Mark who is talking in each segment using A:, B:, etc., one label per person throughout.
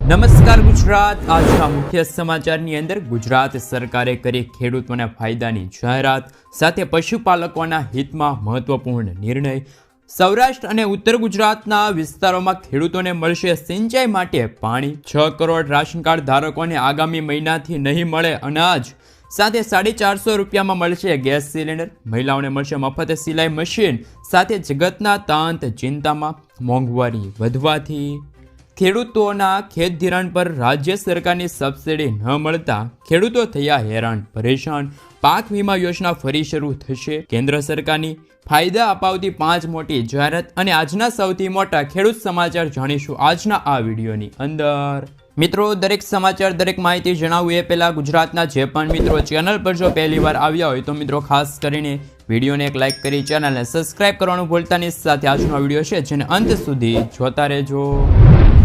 A: નમસ્કાર ગુજરાત। આજના મુખ્ય સમાચારની અંદર ગુજરાત સરકારે કરી ખેડૂતોના ફાયદાની જાહેરાત સાથે પશુપાલકોના હિતમાં મહત્વપૂર્ણ નિર્ણય। સૌરાષ્ટ્ર અને ઉત્તર ગુજરાતના વિસ્તારોમાં ખેડૂતોને મળશે સિંચાઈ માટે પાણી। 6 કરોડ રાશન કાર્ડ ધારકોને આગામી મહિનાથી નહીં મળે અનાજ, સાથે 450 રૂપિયામાં મળશે ગેસ સિલિન્ડર। મહિલાઓને મળશે મફત સિલાઈ મશીન। સાથે જગતના તાંત ચિંતામાં, મોંઘવારી વધવાથી ખેડૂતોના ખેત ધિરાણ પર રાજ્ય સરકારની સબસિડી ન મળતા ખેડૂતો થયા હેરાન પરેશાન। પાક વીમા યોજના ફરી શરૂ થશે। કેન્દ્ર સરકારની ફાયદા અપાવતી 5 મોટી જાહેરાત અને આજના સૌથી મોટા ખેડૂત સમાચાર જાણીશું આજના આ વિડીયોની અંદર। મિત્રો, દરેક સમાચાર, દરેક માહિતી જણાવું એ પહેલાં ગુજરાતના જે પણ મિત્રો ચેનલ પર જો પહેલી વાર આવ્યા હોય તો મિત્રો ખાસ કરીને વિડીયોને એક લાઇક કરી ચેનલને સબસ્ક્રાઇબ કરવાનું ભૂલતા નહીં। સાથે આજનો વિડીયો છે જેને અંત સુધી જોતા રહેજો।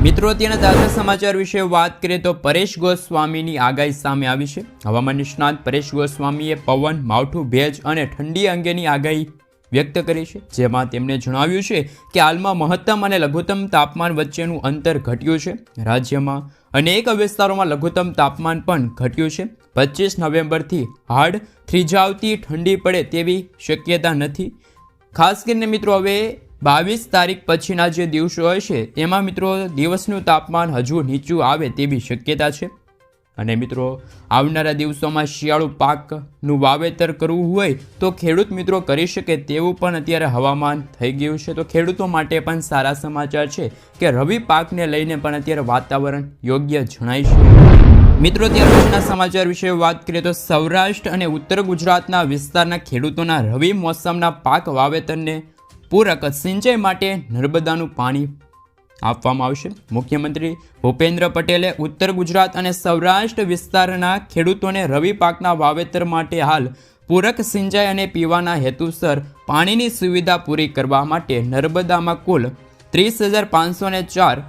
A: મિત્રો, અત્યારના તાજા સમાચાર વિશે વાત કરીએ તો પરેશ ગોસ્વામીની આગાહી સામે આવી છે। હવામાન નિષ્ણાત પરેશ ગોસ્વામીએ પવન, માવઠું, ભેજ અને ઠંડી અંગેની આગાહી વ્યક્ત કરી છે, જેમાં તેમણે જણાવ્યું છે કે હાલમાં મહત્તમ અને લઘુત્તમ તાપમાન વચ્ચેનું અંતર ઘટ્યું છે। રાજ્યમાં અનેક વિસ્તારોમાં લઘુત્તમ તાપમાન પણ ઘટ્યું છે। 25 નવેમ્બરથી હાડ થીજાવતી ઠંડી પડે તેવી શક્યતા નથી। ખાસ કરીને મિત્રો હવે 22 તારીખ પછીના જે દિવસો હશે એમાં મિત્રો દિવસનું તાપમાન હજુ નીચું આવે તેવી શક્યતા છે। અને મિત્રો આવનારા દિવસોમાં શિયાળુ પાકનું વાવેતર કરવું હોય તો ખેડૂત મિત્રો કરી શકે તેવું પણ અત્યારે હવામાન થઈ ગયું છે। તો ખેડૂતો માટે પણ સારા સમાચાર છે કે રવિ પાકને લઈને પણ અત્યારે વાતાવરણ યોગ્ય જણાય છે। મિત્રો, ત્યાર પછીના સમાચાર વિશે વાત કરીએ તો સૌરાષ્ટ્ર અને ઉત્તર ગુજરાતના વિસ્તારના ખેડૂતોના રવિ મોસમના પાક વાવેતરને પૂરક સિંચાઈ માટે નર્મદાનું પાણી આપવામાં આવશે। મુખ્યમંત્રી ભૂપેન્દ્ર પટેલે ઉત્તર ગુજરાત અને સૌરાષ્ટ્ર વિસ્તારના ખેડૂતોને રવિ પાકના વાવેતર માટે હાલ પૂરક સિંચાઈ અને પીવાના હેતુસર પાણીની સુવિધા પૂરી કરવા માટે નર્મદામાં કુલ 30,504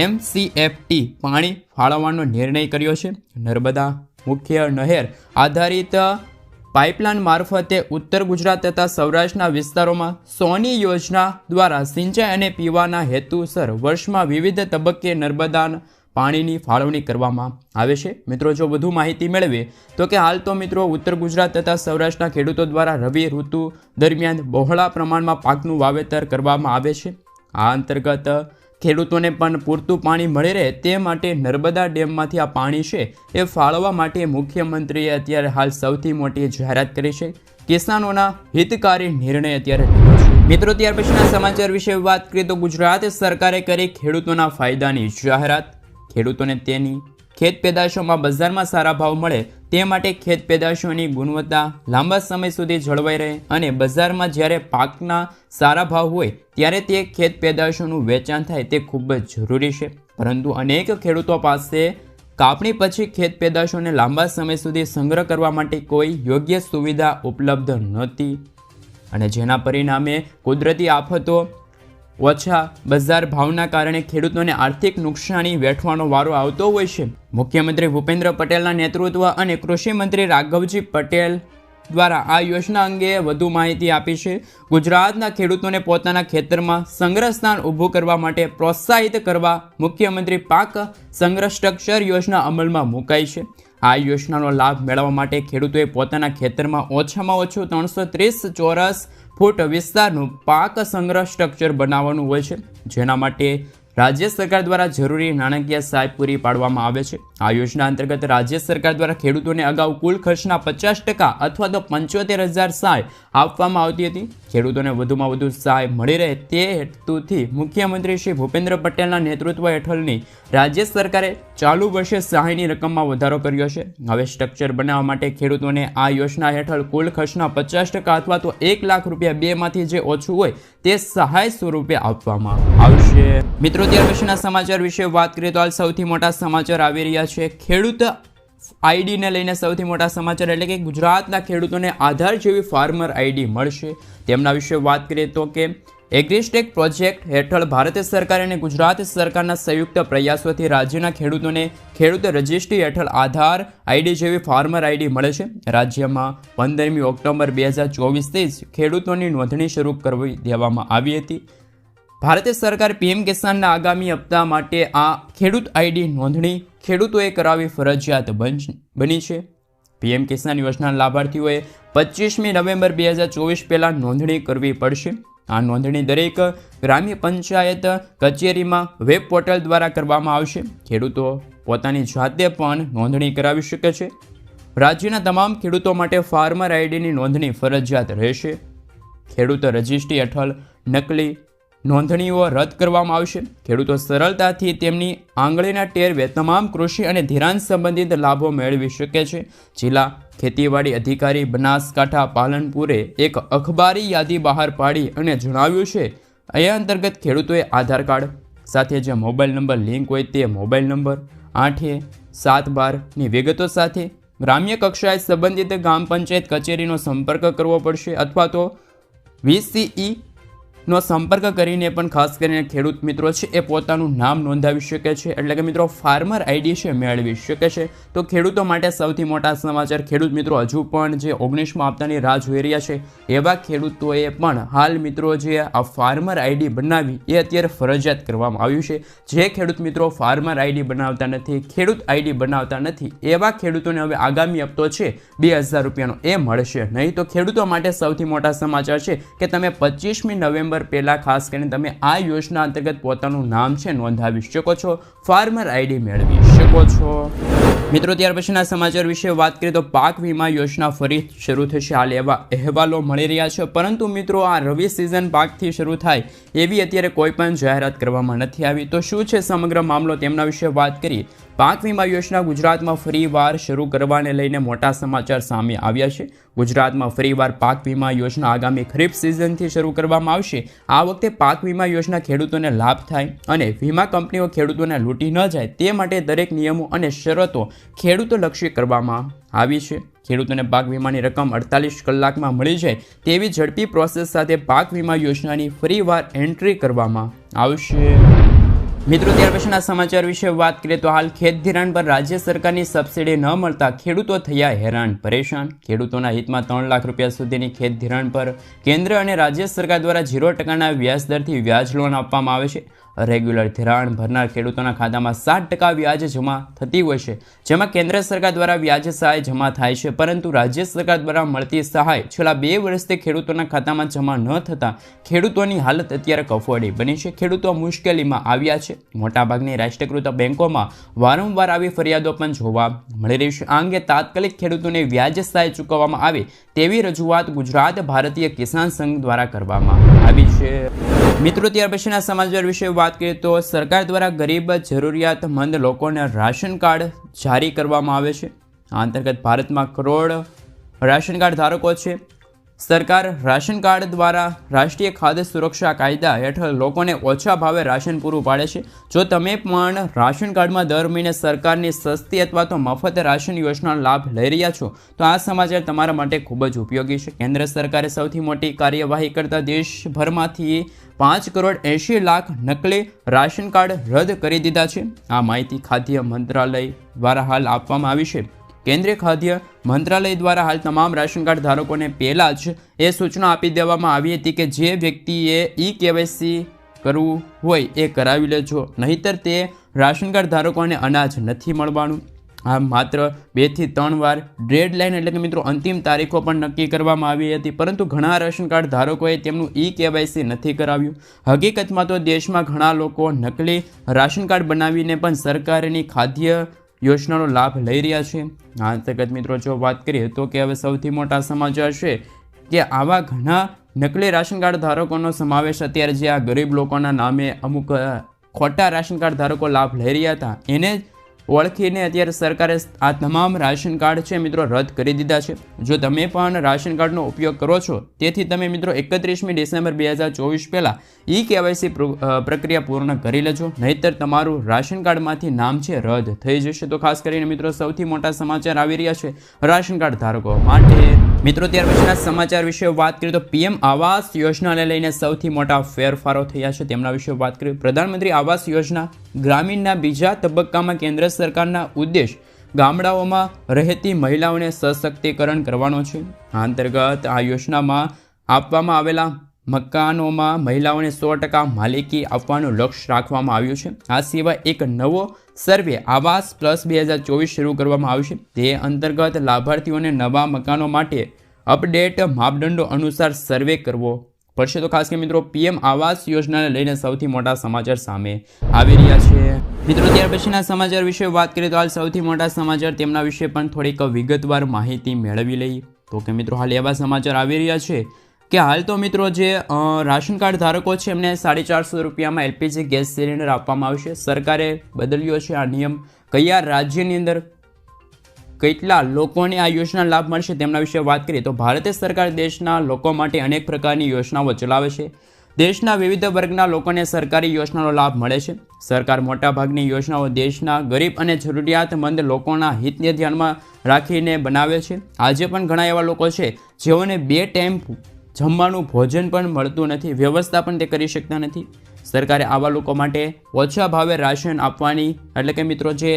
A: MCFT પાણી ફાળવવાનો નિર્ણય કર્યો છે। નર્મદા મુખ્ય નહેર આધારિત પાઇપલાઇન મારફતે ઉત્તર ગુજરાત તથા સૌરાષ્ટ્રના વિસ્તારોમાં સોની યોજના દ્વારા સિંચાઈ અને પીવાના હેતુસર વર્ષમાં વિવિધ તબક્કે નર્મદા પાણીની ફાળવણી કરવામાં આવે છે। મિત્રો, જો વધુ માહિતી મેળવીએ તો કે હાલ તો મિત્રો ઉત્તર ગુજરાત તથા સૌરાષ્ટ્રના ખેડૂતો દ્વારા રવિ ઋતુ દરમિયાન બહોળા પ્રમાણમાં પાકનું વાવેતર કરવામાં આવે છે। આ અંતર્ગત ખેડૂતોને પણ પૂરતું પાણી મળી રહે તે માટે નર્મદા ડેમમાંથી આ પાણી છે એ ફાળવવા માટે મુખ્યમંત્રીએ અત્યારે હાલ સૌથી મોટી જાહેરાત કરી છે। કિસાનોના હિતકારી નિર્ણય અત્યારે લીધો છે। મિત્રો, ત્યાર પછીના સમાચાર વિશે વાત કરીએ તો ગુજરાત સરકારે કરી ખેડૂતોના ફાયદાની જાહેરાત। ખેડૂતોને તેની ખેત પેદાશોમાં બજારમાં સારા ભાવ મળે તે માટે ખેત પેદાશોની ગુણવત્તા લાંબા સમય સુધી જળવાઈ રહે અને બજારમાં જ્યારે પાકના સારા ભાવ હોય ત્યારે તે ખેત પેદાશોનું વેચાણ થાય તે ખૂબ જ જરૂરી છે। પરંતુ અનેક ખેડૂતો પાસે કાપણી પછી ખેત પેદાશોને લાંબા સમય સુધી સંગ્રહ કરવા માટે કોઈ યોગ્ય સુવિધા ઉપલબ્ધ નહોતી અને જેના પરિણામે કુદરતી આફતો, ઓછા બજાર ભાવના કારણે ખેડૂતોને આર્થિક નુકસાની વેઠવાનો વારો આવતો હોય છે। મુખ્યમંત્રી ભૂપેન્દ્ર પટેલના નેતૃત્વ અને કૃષિ મંત્રી રાઘવજી પટેલ દ્વારા આ યોજના અંગે વધુ માહિતી આપી છે। ગુજરાતના ખેડૂતોને પોતાના ખેતરમાં સંગ્રહ સ્થાન ઊભું કરવા માટે પ્રોત્સાહિત કરવા મુખ્યમંત્રી પાક સંગ્રહ સ્ટ્રક્ચર યોજના અમલમાં મુકાઈ છે। આ યોજનાનો લાભ મેળવવા માટે ખેડૂતોએ પોતાના ખેતરમાં ઓછામાં ઓછું 330 ચોરસ ફૂટ વિસ્તારનું પાક સંગ્રહ સ્ટ્રક્ચર બનાવવાનું હોય છે, જેના માટે રાજ્ય સરકાર દ્વારા જરૂરી નાણાકીય સહાય પૂરી પાડવામાં આવે છે। આ યોજના અંતર્ગત રાજ્ય સરકાર દ્વારા ખેડૂતોને અગાઉ કુલ ખર્ચના 50% અથવા તો 75,000 સહાય આપવામાં આવતી હતી। ખેડૂતોને વધુમાં વધુ સહાય મળી રહે તે હેતુથી મુખ્યમંત્રી શ્રી ભૂપેન્દ્ર પટેલના નેતૃત્વ હેઠળની રાજ્ય સરકારે ચાલુ વર્ષે સહાયની રકમમાં વધારો કર્યો છે। હવે સ્ટ્રક્ચર બનાવવા માટે ખેડૂતોને આ યોજના હેઠળ કુલ ખર્ચના 50% અથવા તો 1 લાખ રૂપિયા બેમાંથી જે ઓછું હોય તે સહાય સ્વરૂપે આપવામાં આવશે। મિત્રો, ત્યાર પછીના સમાચાર વિશે વાત કરીએ તો હાલ સૌથી મોટા સમાચાર આવી રહ્યા છે ખેડૂત આઈડીને લઈને। સૌથી મોટા સમાચાર એટલે કે ગુજરાતના ખેડૂતોને આધાર જેવી ફાર્મર આઈડી મળશે તેમના વિશે વાત કરીએ તો કે એગ્રીસ્ટેક પ્રોજેક્ટ હેઠળ ભારત સરકાર અને ગુજરાત સરકારના સંયુક્ત પ્રયાસોથી રાજ્યના ખેડૂતોને ખેડૂત રજિસ્ટ્રી હેઠળ આધાર આઈડી જેવી ફાર્મર આઈડી મળે છે। રાજ્યમાં 15મી ઓક્ટોબર 2024થી જ ખેડૂતોની નોંધણી શરૂ કરી દેવામાં આવી હતી। ભારત સરકાર પીએમ કિસાનના આગામી હપ્તા માટે આ ખેડૂત આઈડી નોંધણી ખેડૂતોએ કરાવી ફરજિયાત બની છે. પીએમ કિસાન યોજના લાભાર્થીઓએ 25મી નવેમ્બર 2024 પહેલાં નોંધણી કરવી પડશે. આ નોંધણી દરેક ગ્રામ્ય પંચાયત કચેરીમાં વેબ પોર્ટલ દ્વારા કરવામાં આવશે. ખેડૂતો પોતાની જાતે પણ નોંધણી કરાવી શકે છે. રાજ્યના તમામ ખેડૂતો માટે ફાર્મર આઈડીની નોંધણી ફરજિયાત રહેશે. ખેડૂત રજિસ્ટ્રી હેઠળ નકલી નોંધણીઓ રદ કરવામાં આવશે. ખેડૂતો સરળતાથી તેમની આંગળીના ટેરવે તમામ કૃષિ અને ધિરાણ સંબંધિત લાભો મેળવી શકે છે. જિલ્લા ખેતીવાડી અધિકારી બનાસકાંઠા પાલનપુરે એક અખબારી યાદી બહાર પાડી અને જણાવ્યું છે એ અંતર્ગત ખેડૂતોએ આધાર કાર્ડ સાથે જે મોબાઈલ નંબર લિંક હોય તે મોબાઈલ નંબર 8-7-12ની વિગતો સાથે ગ્રામ્ય કક્ષાએ સંબંધિત ગ્રામ પંચાયત કચેરીનો સંપર્ક કરવો પડશે અથવા તો VCE નો સંપર્ક કરીને પણ ખાસ કરીને ખેડૂત મિત્રો છે એ પોતાનું નામ નોંધાવી શકે છે. એટલે કે મિત્રો ફાર્મર આઈડી છે મેળવી શકે છે. તો ખેડૂતો માટે સૌથી મોટા સમાચાર. ખેડૂત મિત્રો હજુ પણ જે 19મા હપ્તાની રાહ જોઈ રહ્યા છે એવા ખેડૂતોએ પણ હાલ મિત્રો જે આ ફાર્મર આઈડી બનાવી એ અત્યારે ફરજિયાત કરવામાં આવ્યું છે. જે ખેડૂત મિત્રો ફાર્મર આઈડી બનાવતા નથી, ખેડૂત આઈડી બનાવતા નથી, એવા ખેડૂતોને હવે આગામી હપ્તો છે 2000 રૂપિયાનો એ મળશે નહીં. તો ખેડૂતો માટે સૌથી મોટા સમાચાર છે કે તમે 25મી નવેમ્બર પહેલા ખાસ કરીને તમે આ યોજના અંતર્ગત પોતાનું નામ છે નોંધાવી શકો છો, ફાર્મર આઈડી મેળવી શકો છો. મિત્રો ત્યાર પછીના સમાચાર વિશે વાત કરીએ તો પાક વીમા યોજના ફરી શરૂ થશે. હાલ એવા અહેવાલો મળી રહ્યા છે, પરંતુ મિત્રો આ રવિ સિઝન પાકથી શરૂ થાય એવી અત્યારે કોઈ પણ જાહેરાત કરવામાં નથી આવી. તો શું છે સમગ્ર મામલો તેમના વિશે વાત કરીએ. પાક વીમા યોજના ગુજરાતમાં ફરીવાર શરૂ કરવાને લઈને મોટા સમાચાર સામે આવ્યા છે. ગુજરાતમાં ફરીવાર પાક વીમા યોજના આગામી ખરીફ સિઝનથી શરૂ કરવામાં આવશે. આ વખતે પાક વીમા યોજના ખેડૂતોને લાભ થાય અને વીમા કંપનીઓ ખેડૂતોને લૂંટી ન જાય તે માટે દરેક નિયમો અને શરતો ખેડૂતોલક્ષી કરવામાં આવી છે. ખેડૂતોને પાક વીમાની રકમ 48 કલાકમાં મળી જાય તેવી ઝડપી પ્રોસેસ સાથે પાક વીમા યોજનાની ફરીવાર એન્ટ્રી કરવામાં આવશે. મિત્રો ત્યાર પછીના સમાચાર વિશે વાત કરીએ તો હાલ ખેત ધિરાણ પર રાજ્ય સરકારની સબસિડી ન મળતા ખેડૂતો થયા હેરાન પરેશાન. ખેડૂતોના હિતમાં 3 લાખ રૂપિયા સુધીની ખેત ધિરાણ પર કેન્દ્ર અને રાજ્ય સરકાર દ્વારા 0% વ્યાજ દરથી વ્યાજ લોન આપવામાં આવે છે. રેગ્યુલર ધિરાણ ભરનાર ખેડૂતોના ખાતામાં 7% વ્યાજ જમા થતી હોય છે, જેમાં કેન્દ્ર સરકાર દ્વારા વ્યાજ સહાય જમા થાય છે, પરંતુ રાજ્ય સરકાર દ્વારા મળતી સહાય છેલ્લા 2 વર્ષથી ખેડૂતોના ખાતામાં જમા ન થતાં ખેડૂતોની હાલત અત્યારે કફોડી બની છે. ખેડૂતો મુશ્કેલીમાં આવ્યા છે. મોટાભાગની રાષ્ટ્રીયકૃત બેંકોમાં વારંવાર આવી ફરિયાદો પણ જોવા મળી રહી છે. આ અંગે તાત્કાલિક ખેડૂતોને વ્યાજ સહાય ચૂકવવામાં આવે તેવી રજૂઆત ગુજરાત ભારતીય કિસાન સંઘ દ્વારા કરવામાં આવી છે. મિત્રો ત્યાર પછીના સમાચાર વિશે વાત કરીએ તો સરકાર દ્વારા ગરીબ જરૂરિયાતમંદ લોકોને રાશન કાર્ડ જારી કરવામાં આવે છે. આ અંતર્ગત ભારતમાં કરોડ રાશન કાર્ડ ધારકો છે. સરકાર રાશન કાર્ડ દ્વારા રાષ્ટ્રીય ખાદ્ય સુરક્ષા કાયદા હેઠળ લોકોને ઓછા ભાવે રાશન પૂરું પાડે છે. જો તમે પણ રાશન કાર્ડમાં દર મહિને સરકારની સસ્તી અથવા તો મફત રાશન યોજનાનો લાભ લઈ રહ્યા છો તો આ સમાચાર તમારા માટે ખૂબ જ ઉપયોગી છે. કેન્દ્ર સરકારે સૌથી મોટી કાર્યવાહી કરતા દેશભરમાંથી 5,80,00,000 નકલી રાશન કાર્ડ રદ કરી દીધા છે. આ માહિતી ખાદ્ય મંત્રાલય દ્વારા હાલ આપવામાં આવી છે. કેન્દ્રીય ખાદ્ય મંત્રાલય દ્વારા હાલ તમામ રાશન કાર્ડ ધારકોને પહેલાં જ એ સૂચના આપી દેવામાં આવી હતી કે જે વ્યક્તિએ KYC કરવું હોય એ કરાવી લેજો, નહીંતર તે રાશન કાર્ડ ધારકોને અનાજ નથી મળવાનું. આ માત્ર 2 થી 3 વાર ડેડલાઇન એટલે કે મિત્રો અંતિમ તારીખો પણ નક્કી કરવામાં આવી હતી, પરંતુ ઘણા રાશન કાર્ડ ધારકોએ તેમનું KYC નથી કરાવ્યું. હકીકતમાં તો દેશમાં ઘણા લોકો નકલી રાશન કાર્ડ બનાવીને પણ સરકારની ખાદ્ય યોજનાનો લાભ લઈ રહ્યા છે. આ અંતર્ગત મિત્રો જો વાત કરીએ તો કે હવે સૌથી મોટા સમાચાર છે કે આવા ઘણા નકલી રાશન કાર્ડ ધારકોનો સમાવેશ અત્યારે જે આ ગરીબ લોકોના નામે અમુક ખોટા રાશન કાર્ડ ધારકો લાભ લઈ રહ્યા હતા એને ઓળખીને અત્યારે સરકારે આ તમામ રાશન કાર્ડ છે મિત્રો રદ કરી દીધા છે. જો તમે પણ રાશન કાર્ડનો ઉપયોગ કરો છો તેથી તમે મિત્રો 31મી ડિસેમ્બર 2024 પહેલાં KYC પ્રક્રિયા પૂર્ણ કરી લેજો, નહીંતર તમારું રાશન કાર્ડમાંથી નામ છે રદ થઈ જશે. તો ખાસ કરીને મિત્રો સૌથી મોટા સમાચાર આવી રહ્યા છે રાશન કાર્ડ ધારકો માટે. મિત્રો ત્યાર પછીના સમાચાર વિશે વાત કરીએ તો PM આવાસ યોજનાને લઈને સૌથી મોટા ફેરફારો થયા છે તેમના વિશે વાત કરીએ. પ્રધાનમંત્રી આવાસ યોજના ગ્રામીણના બીજા તબક્કામાં કેન્દ્ર સરકારના ઉદ્દેશ ગામડાઓમાં રહેતી મહિલાઓને સશક્તિકરણ કરવાનો છે. આ અંતર્ગત આ યોજનામાં આપવામાં આવેલા મકાનોમાં મહિલાઓને 100% માલિકી આપવાનું લક્ષ્ય રાખવામાં આવ્યું છે. આ સિવાય એક નવો સર્વે આવાસ પ્લસ 2024 શરૂ કરવામાં આવશે. તે અંતર્ગત લાભાર્થીઓને નવા મકાનો માટે અપડેટ માપદંડો અનુસાર સર્વે કરવો પડશે. તો ખાસ કરીને મિત્રો પીએમ આવાસ યોજનાને લઈને સૌથી મોટા સમાચાર સામે આવી રહ્યા છે. મિત્રો ત્યાર પછીના સમાચાર વિશે વાત કરીએ તો હાલ સૌથી મોટા સમાચાર તેમના વિશે પણ થોડીક વિગતવાર માહિતી મેળવી લઈએ. તો કે મિત્રો હાલ એવા સમાચાર આવી રહ્યા છે કે હાલ તો મિત્રો જે રાશન કાર્ડ ધારકો છે એમને 450 રૂપિયામાં એલપીજી ગેસ સિલિન્ડર આપવામાં આવશે. સરકારે બદલ્યો છે આ નિયમ. કયા રાજ્યની અંદર કેટલા લોકોને આ યોજના લાભ મળશે તેમના વિશે વાત કરીએ તો ભારત સરકાર દેશના લોકો માટે અનેક પ્રકારની યોજનાઓ ચલાવે છે. દેશના વિવિધ વર્ગના લોકોને સરકારી યોજનાનો લાભ મળે છે. સરકાર મોટાભાગની યોજનાઓ દેશના ગરીબ અને જરૂરિયાતમંદ લોકોના હિતને ધ્યાનમાં રાખીને બનાવે છે. આજે પણ ઘણા એવા લોકો છે જેઓને 2 ટાઈમ જમવાનું ભોજન પણ મળતું નથી, વ્યવસ્થા પણ તે કરી શકતા નથી. સરકારે આવા લોકો માટે ઓછા ભાવે રાશન આપવાની એટલે કે મિત્રો જે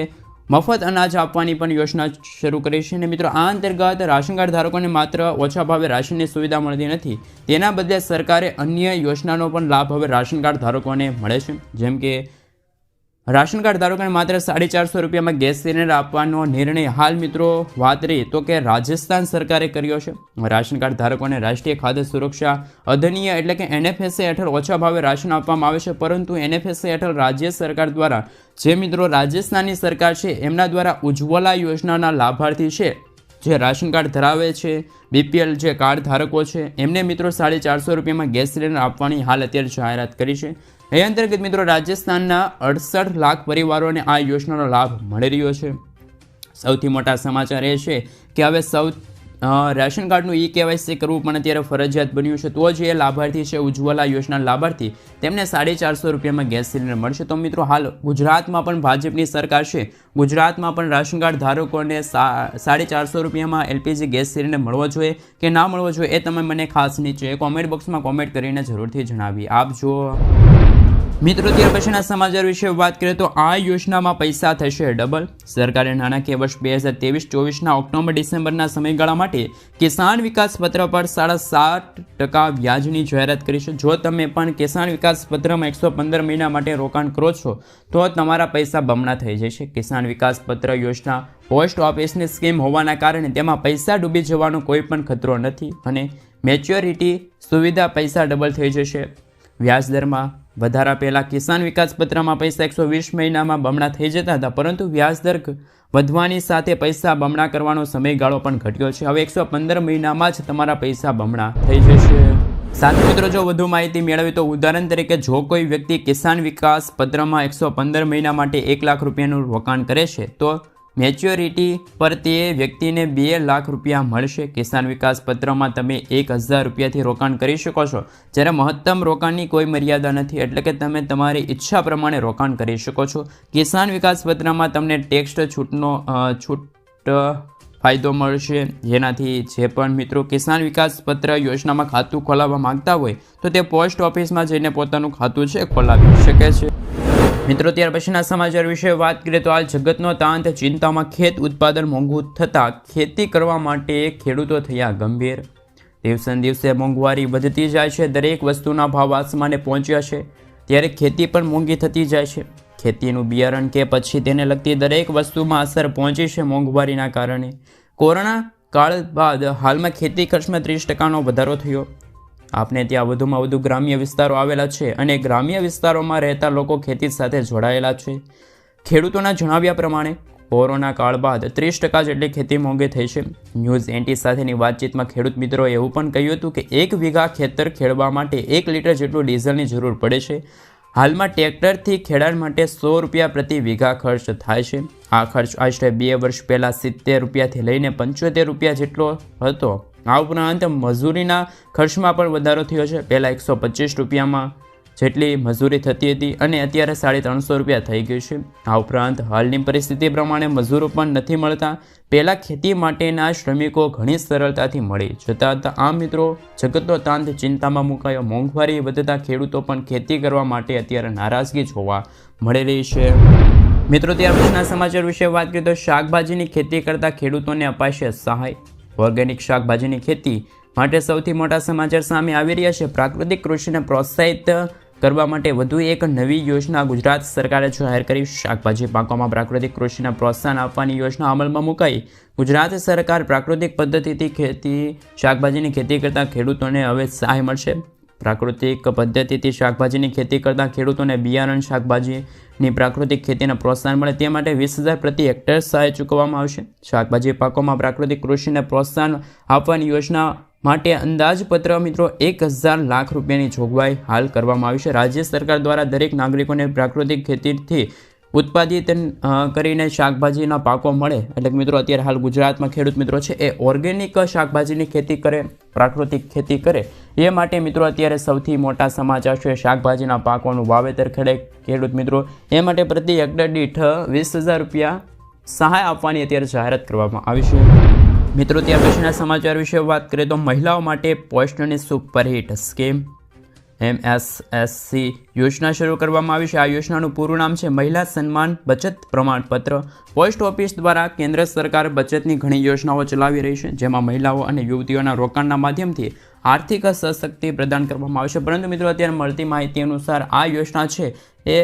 A: મફત અનાજ આપવાની પણ યોજના શરૂ કરી છે. અને મિત્રો આ અંતર્ગત રાશન કાર્ડ ધારકોને માત્ર ઓછા ભાવે રાશનની સુવિધા મળતી નથી, તેના બદલે સરકારે અન્ય યોજનાનો પણ લાભ હવે રાશન કાર્ડ ધારકોને મળે છે. જેમ કે રાશન કાર્ડ ધારકોને માત્ર 450 રૂપિયામાં ગેસ સિલિન્ડર આપવાનો નિર્ણય હાલ મિત્રો વાત રહી તો કે રાજસ્થાન સરકારે કર્યો છે. રાશન કાર્ડ ધારકોને રાષ્ટ્રીય ખાદ્ય સુરક્ષા અધિનિયમ એટલે કે NFSA હેઠળ ઓછા ભાવે રાશન આપવામાં આવે છે. પરંતુ NFSA હેઠળ રાજ્ય સરકાર દ્વારા જે મિત્રો રાજસ્થાનની સરકાર છે એમના દ્વારા ઉજ્જવલા યોજનાના લાભાર્થી છે જે રાશન કાર્ડ ધરાવે છે, BPL જે કાર્ડ ધારકો છે એમને મિત્રો 450 રૂપિયામાં ગેસ સિલિન્ડર આપવાની હાલ અત્યારે જાહેરાત કરી છે. એ અંતર્ગત મિત્રો રાજસ્થાનના 68 લાખ પરિવારોને આ યોજનાનો લાભ મળી રહ્યો છે. સૌથી મોટા સમાચાર એ છે કે હવે રાશન કાર્ડનું KYC કરવું પણ અત્યારે ફરજિયાત બન્યું છે. તો જે લાભાર્થી છે ઉજ્જવલા યોજના લાભાર્થી તેમને 450 રૂપિયામાં ગેસ સિલિન્ડર મળશે. તો મિત્રો હાલ ગુજરાતમાં પણ ભાજપની સરકાર છે, ગુજરાતમાં પણ રાશન કાર્ડ ધારકોને 450 રૂપિયામાં LPG ગેસ સિલિન્ડર મળવો જોઈએ કે ના મળવો જોઈએ એ તમે મને ખાસ નીચે કોમેન્ટ બોક્સમાં કોમેન્ટ કરીને જરૂરથી જણાવી આપજો. મિત્રો ત્યાર પછીના સમાચાર વિશે વાત કરીએ તો આ યોજનામાં પૈસા થશે ડબલ. સરકારે નાણાકીય વર્ષ 2023-24ના ઓક્ટોબર-ડિસેમ્બરના સમયગાળા માટે કિસાન વિકાસ પત્ર પર 7.5% વ્યાજની જાહેરાત કરી છે. જો તમે પણ કિસાન વિકાસ પત્રમાં 115 મહિના માટે રોકાણ કરો છો તો તમારા પૈસા બમણા થઈ જશે. કિસાન વિકાસ પત્ર યોજના પોસ્ટ ઓફિસની સ્કીમ હોવાના કારણે તેમાં પૈસા ડૂબી જવાનો કોઈ પણ ખતરો નથી અને મેચ્યોરિટી સુવિધા પૈસા ડબલ થઈ જશે. વ્યાજદરમાં વધારા પહેલાં કિસાન વિકાસ પત્રમાં પૈસા 120 મહિનામાં બમણા થઈ જતા હતા, પરંતુ વ્યાજદર વધવાની સાથે પૈસા બમણા કરવાનો સમયગાળો પણ ઘટ્યો છે. હવે 115 મહિનામાં જ તમારા પૈસા બમણા થઈ જશે. સાથે મિત્રો જો વધુ માહિતી મેળવી તો ઉદાહરણ તરીકે જો કોઈ વ્યક્તિ કિસાન વિકાસ પત્રમાં 115 મહિના માટે 1 લાખ રૂપિયાનું રોકાણ કરે છે તો મેચ્યોરિટી પર તે વ્યક્તિને 2 લાખ રૂપિયા મળશે. કિસાન વિકાસ પત્રમાં તમે 1000 રૂપિયાથી રોકાણ કરી શકો છો, જ્યારે મહત્તમ રોકાણની કોઈ મર્યાદા નથી, એટલે કે તમે તમારી ઈચ્છા પ્રમાણે રોકાણ કરી શકો છો. કિસાન વિકાસ પત્રમાં તમને ટેક્સ છૂટ ફાયદો મળશે, જેનાથી જે પણ મિત્રો કિસાન વિકાસ પત્ર યોજનામાં ખાતું ખોલાવવા માંગતા હોય તો તે પોસ્ટ ઓફિસમાં જઈને પોતાનું ખાતું છે ખોલાવી શકે છે. મિત્રો ત્યાર પછીના સમાચાર વિશે વાત કરીએ તો હાલ જગતનો તાંત ચિંતામાં. ખેત ઉત્પાદન મોંઘું થતાં ખેતી કરવા માટે ખેડૂતો થયા ગંભીર. દિવસે દિવસે મોંઘવારી વધતી જાય છે, દરેક વસ્તુના ભાવ આસમાને પહોંચ્યા છે, ત્યારે ખેતી પણ મોંઘી થતી જાય છે. ખેતીનું બિયારણ કે પછી તેને લગતી દરેક વસ્તુમાં અસર પહોંચી છે મોંઘવારીના કારણે. કોરોના કાળ બાદ હાલમાં ખેતી ખર્ચમાં 30%નો વધારો થયો. આપણે ત્યાં વધુમાં વધુ ગ્રામ્ય વિસ્તારો આવેલા છે અને ગ્રામ્ય વિસ્તારોમાં રહેતા લોકો ખેતી સાથે જોડાયેલા છે. ખેડૂતોના જણાવ્યા પ્રમાણે કોરોના કાળ બાદ 30% જેટલી ખેતી મોંઘી થઈ છે. ન્યૂઝ 18 સાથેની વાતચીતમાં ખેડૂત મિત્રોએ એવું પણ કહ્યું હતું કે 1 વીઘા ખેતર ખેડવા માટે 1 લીટર જેટલું ડીઝલની જરૂર પડે છે. હાલમાં ટ્રેક્ટરથી ખેડાણ માટે 100 રૂપિયા પ્રતિ વીઘા ખર્ચ થાય છે. આ ખર્ચ આશરે 2 વર્ષ પહેલાં 70 રૂપિયાથી લઈને 75 રૂપિયા જેટલો હતો. આ ઉપરાંત મજૂરીના ખર્ચમાં પણ વધારો થયો છે. પહેલાં 125 રૂપિયામાં જેટલી મજૂરી થતી હતી અને અત્યારે 350 રૂપિયા થઈ ગઈ છે. આ ઉપરાંત હાલની પરિસ્થિતિ પ્રમાણે મજૂરો પણ નથી મળતા. પહેલાં ખેતી માટેના શ્રમિકો ઘણી સરળતાથી મળી જતા હતા. આ મિત્રો જગતનો તાંત ચિંતામાં મુકાયો. મોંઘવારી વધતા ખેડૂતો પણ ખેતી કરવા માટે અત્યારે નારાજગી જોવા મળી રહી છે. મિત્રો ત્યાર પછીના સમાચાર વિશે વાત કરીએ તો શાકભાજીની ખેતી કરતા ખેડૂતોને અપાશે સહાય. ઓર્ગેનિક શાકભાજીની ખેતી માટે સૌથી મોટા સમાચાર સામે આવી રહ્યા છે। પ્રાકૃતિક કૃષિને પ્રોત્સાહિત કરવા માટે વધુ એક નવી યોજના ગુજરાત સરકારે જાહેર કરી। શાકભાજી પાકોમાં પ્રાકૃતિક કૃષિને પ્રોત્સાહન આપવાની યોજના અમલમાં મુકાઈ। ગુજરાત સરકાર પ્રાકૃતિક પદ્ધતિથી શાકભાજીની ખેતી કરતા ખેડૂતોને હવે સહાય મળશે। પ્રાકૃતિક પદ્ધતિથી શાકભાજીની ખેતી કરતા ખેડૂતોને બિયારણ શાકભાજીની પ્રાકૃતિક ખેતીને પ્રોત્સાહન મળે તે માટે 20,000 પ્રતિ હેક્ટર સહાય ચૂકવવામાં આવશે। શાકભાજી પાકોમાં પ્રાકૃતિક કૃષિને પ્રોત્સાહન આપવાની યોજના માટે અંદાજપત્ર મિત્રો 1,000 લાખ રૂપિયાની જોગવાઈ હાલ કરવામાં આવી છે। રાજ્ય સરકાર દ્વારા દરેક નાગરિકોને પ્રાકૃતિક ખેતીથી ઉત્પાદિત કરીને શાકભાજીના પાકો મળે, એટલે કે મિત્રો અત્યારે હાલ ગુજરાતમાં ખેડૂત મિત્રો છે એ ઓર્ગેનિક શાકભાજીની ખેતી કરે, પ્રાકૃતિક ખેતી કરે, એ માટે મિત્રો અત્યારે સૌથી મોટા સમાચાર છે। શાકભાજીના પાકોનું વાવેતર કરે ખેડૂત મિત્રો એ માટે પ્રતિ હેક્ટર દીઠ 20,000 રૂપિયા સહાય આપવાની અત્યારે જાહેરાત કરવામાં આવી છે। મિત્રો ત્યાર પછીના સમાચાર વિશે વાત કરીએ તો મહિલાઓ માટે પોસ્ટની સુપરહિટ સ્કીમ MSSC યોજના શરૂ કરવામાં આવી છે। આ યોજનાનું પૂરું નામ છે મહિલા સન્માન બચત પ્રમાણપત્ર। પોસ્ટ ઓફિસ દ્વારા કેન્દ્ર સરકાર બચતની ઘણી યોજનાઓ ચલાવી રહી છે, જેમાં મહિલાઓ અને યુવતીઓના રોકાણના માધ્યમથી આર્થિક સશક્તિ પ્રદાન કરવામાં આવે છે। પરંતુ મિત્રો અત્યારે મળતી માહિતી અનુસાર આ યોજના છે એ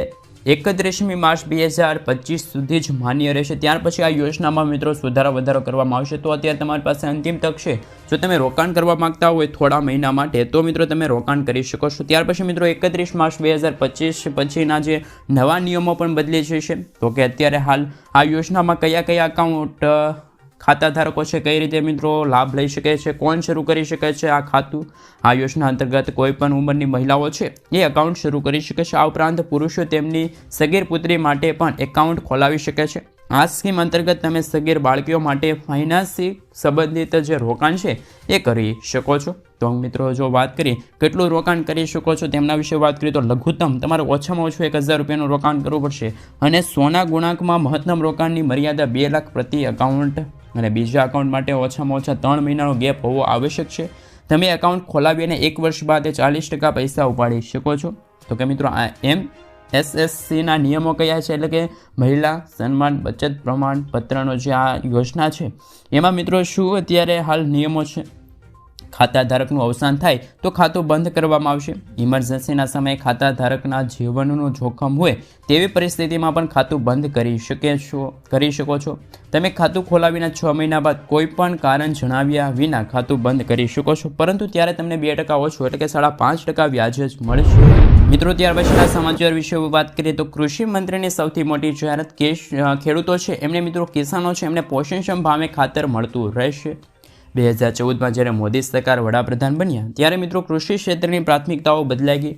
A: 31મી માર્ચ 2025 સુધી જ માન્ય રહેશે। ત્યાર પછી આ યોજનામાં મિત્રો સુધારો વધારો કરવામાં આવશે। તો અત્યારે તમારી પાસે અંતિમ તક છે, જો તમે રોકાણ કરવા માંગતા હોય થોડા મહિના માટે તો મિત્રો તમે રોકાણ કરી શકો છો। ત્યાર પછી મિત્રો 31 માર્ચ 2025 પછીના જે નવા નિયમો પણ બદલી જશે। તો કે અત્યારે હાલ આ યોજનામાં કયા કયા એકાઉન્ટ ખાતા ધારકો છે, કઈ રીતે મિત્રો લાભ લઈ શકે છે, કોણ શરૂ કરી શકે છે આ ખાતું। આ યોજના અંતર્ગત કોઈ પણ ઉંમરની મહિલાઓ છે એ એકાઉન્ટ શરૂ કરી શકે છે। આ ઉપરાંત પુરુષો તેમની સગીર પુત્રી માટે પણ એકાઉન્ટ ખોલાવી શકે છે। આ સ્કીમ અંતર્ગત તમે સગીર બાળકીઓ માટે ફાઇનાન્સી સંબંધિત જે રોકાણ છે એ કરી શકો છો। તો મિત્રો જો વાત કરીએ કેટલું રોકાણ કરી શકો છો તેમના વિશે વાત કરીએ તો લઘુત્તમ તમારે ઓછામાં ઓછું 1,000 રૂપિયાનું રોકાણ કરવું પડશે અને સોના ગુણાંકમાં મહત્તમ રોકાણની મર્યાદા 2 લાખ પ્રતિ એકાઉન્ટ અને બીજા એકાઉન્ટ માટે ઓછામાં ઓછા 3 મહિનાનો ગેપ હોવો આવશ્યક છે। તમે એકાઉન્ટ ખોલાવી અને 1 વર્ષ બાદ 40% પૈસા ઉપાડી શકો છો। તો કે મિત્રો આ MSSCના નિયમો કયા છે, એટલે કે મહિલા સન્માન બચત પ્રમાણપત્રનો જે આ યોજના છે એમાં મિત્રો શું અત્યારે હાલ નિયમો છે। ખાતા ધારકનું અવસાન થાય તો ખાતું બંધ કરવામાં આવશે। ઇમરજન્સીના સમયે ખાતા ધારકના જીવનનું જોખમ હોય તેવી પરિસ્થિતિમાં પણ ખાતું બંધ કરી શકો છો। તમે ખાતું ખોલાવીના 6 મહિના બાદ કોઈ પણ કારણ જણાવ્યા વિના ખાતું બંધ કરી શકો છો, પરંતુ ત્યારે તમને 2% ઓછું એટલે કે 5.5% વ્યાજ જ મળશે। મિત્રો ત્યાર પછીના સમાચાર વિશે વાત કરીએ તો કૃષિ મંત્રીની સૌથી મોટી જાહેરાત ખેડૂતો છે એમને મિત્રો કિસાનો છે એમને પોષણક્ષમ ભાવે ખાતર મળતું રહેશે। 2014માં જ્યારે મોદી સરકાર વડાપ્રધાન બન્યા ત્યારે મિત્રો કૃષિ ક્ષેત્રની પ્રાથમિકતાઓ બદલાઈ ગઈ।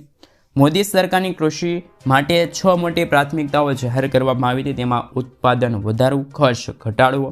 A: મોદી સરકારની કૃષિ માટે 6 મોટી પ્રાથમિકતાઓ જાહેર કરવામાં આવી હતી। તેમાં ઉત્પાદન વધારવું, ખર્ચ ઘટાડવો,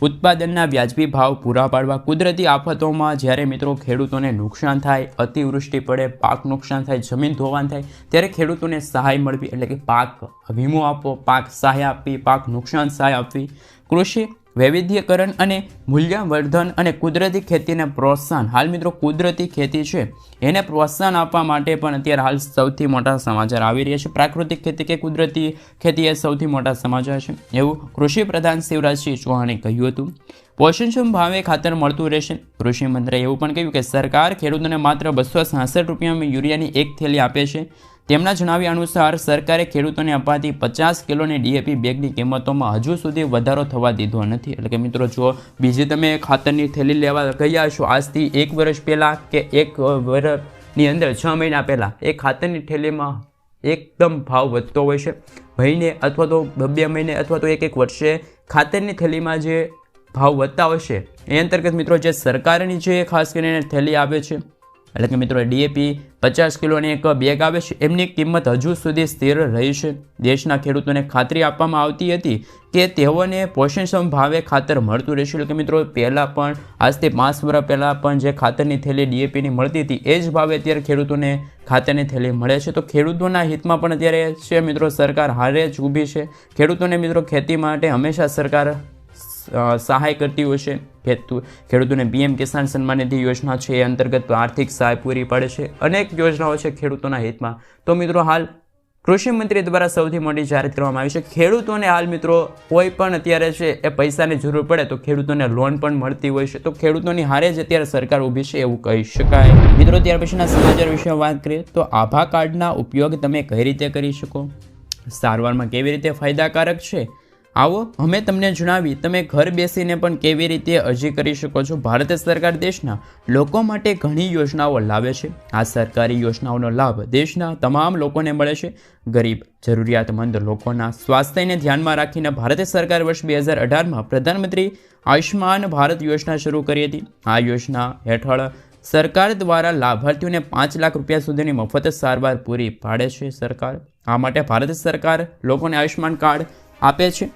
A: ઉત્પાદનના વ્યાજબી ભાવ પૂરા પાડવા, કુદરતી આફતોમાં જ્યારે મિત્રો ખેડૂતોને નુકસાન થાય, અતિવૃષ્ટિ પડે, પાક નુકસાન થાય, જમીન ધોવાણ થાય ત્યારે ખેડૂતોને સહાય મળવી, એટલે કે પાક વીમો આપવો, પાક સહાય આપવી, પાક નુકસાન સહાય આપવી, કૃષિ વૈવિધ્યકરણ અને મૂલ્યવર્ધન અને કુદરતી ખેતીને પ્રોત્સાહન। હાલ મિત્રો કુદરતી ખેતી છે એને પ્રોત્સાહન આપવા માટે પણ અત્યારે હાલ સૌથી મોટા સમાચાર આવી રહ્યા છે। પ્રાકૃતિક ખેતી કે કુદરતી ખેતી એ સૌથી મોટા સમાચાર છે એવું કૃષિ પ્રધાન શિવરાજસિંહ ચૌહાણે કહ્યું હતું। પોષણક્ષમ ભાવે ખાતર મળતું રહેશે। કૃષિ મંત્રીએ એવું પણ કહ્યું કે સરકાર ખેડૂતોને માત્ર 266 રૂપિયામાં યુરિયાની 1 થેલી આપે છે। તેમના જણાવ્યા અનુસાર સરકારે ખેડૂતોને અપાતી 50 કિલોની DAP બેગની કિંમતોમાં હજુ સુધી વધારો થવા દીધો નથી। એટલે કે મિત્રો જો બીજી તમે ખાતરની થેલી લેવા ગયા છો આજથી 1 વર્ષ પહેલાં કે 1 વર્ષની અંદર 6 મહિના પહેલાં એ ખાતરની થેલીમાં એકદમ ભાવ વધતો હોય છે। મહિને અથવા તો 2 મહિને અથવા તો 1 વર્ષે ખાતરની થેલીમાં જે ભાવ વધતા હોય છે એ અંતર્ગત મિત્રો જે સરકારની જે ખાસ કરીને થેલી આવે છે એટલે કે મિત્રો DAP 50 કિલોની એક બેગ આવે છે એમની કિંમત હજુ સુધી સ્થિર રહી છે। દેશના ખેડૂતોને ખાતરી આપવામાં આવતી હતી કે તેઓને પોષણક્ષમ ભાવે ખાતર મળતું રહેશે। એટલે કે મિત્રો પહેલાં પણ આજથી 5 વર્ષ પહેલાં પણ જે ખાતરની થેલી DAPની મળતી હતી એ જ ભાવે અત્યારે ખેડૂતોને ખાતરની થેલી મળે છે। તો ખેડૂતોના હિતમાં પણ અત્યારે છે મિત્રો સરકાર હારે જ ઊભી છે। ખેડૂતોને મિત્રો ખેતી માટે હંમેશા સરકાર સહાય કરતી હોય છે। ખેડૂતોને PM કિસાન સન્માન નિધિ યોજના છે એ અંતર્ગત આર્થિક સહાય પૂરી પાડે છે। અનેક યોજનાઓ છે ખેડૂતોના હિતમાં। તો મિત્રો હાલ કૃષિ મંત્રી દ્વારા સૌથી મોટી જાહેરાત કરવામાં આવી છે. ખેડૂતોને હાલ મિત્રો કોઈ પણ અત્યારે છે એ પૈસાની જરૂર પડે તો ખેડૂતોને લોન પણ મળતી હોય છે. તો ખેડૂતોની હારે જ અત્યારે સરકાર ઊભી છે એવું કહી શકાય. મિત્રો ત્યાર પછીના સમાચાર વિશે વાત કરીએ તો આભા કાર્ડના ઉપયોગ તમે કઈ રીતે કરી શકો, સારવારમાં કેવી રીતે ફાયદાકારક છે, આવો અમે તમને જણાવી તમે ઘર બેસીને પણ કેવી રીતે અરજી કરી શકો છો. ભારત સરકાર દેશના લોકો માટે ઘણી યોજનાઓ લાવે છે. આ સરકારી યોજનાઓનો લાભ દેશના તમામ લોકોને મળે છે. ગરીબ જરૂરિયાતમંદ લોકોના સ્વાસ્થ્યને ધ્યાનમાં રાખીને ભારત સરકાર વર્ષ 2018માં પ્રધાનમંત્રી આયુષ્માન ભારત યોજના શરૂ કરી હતી. આ યોજના હેઠળ સરકાર દ્વારા લાભાર્થીઓને 5 લાખ રૂપિયા સુધીની મફત સારવાર પૂરી પાડે છે. સરકાર આ માટે ભારત સરકાર લોકોને આયુષ્માન કાર્ડ આપે છે.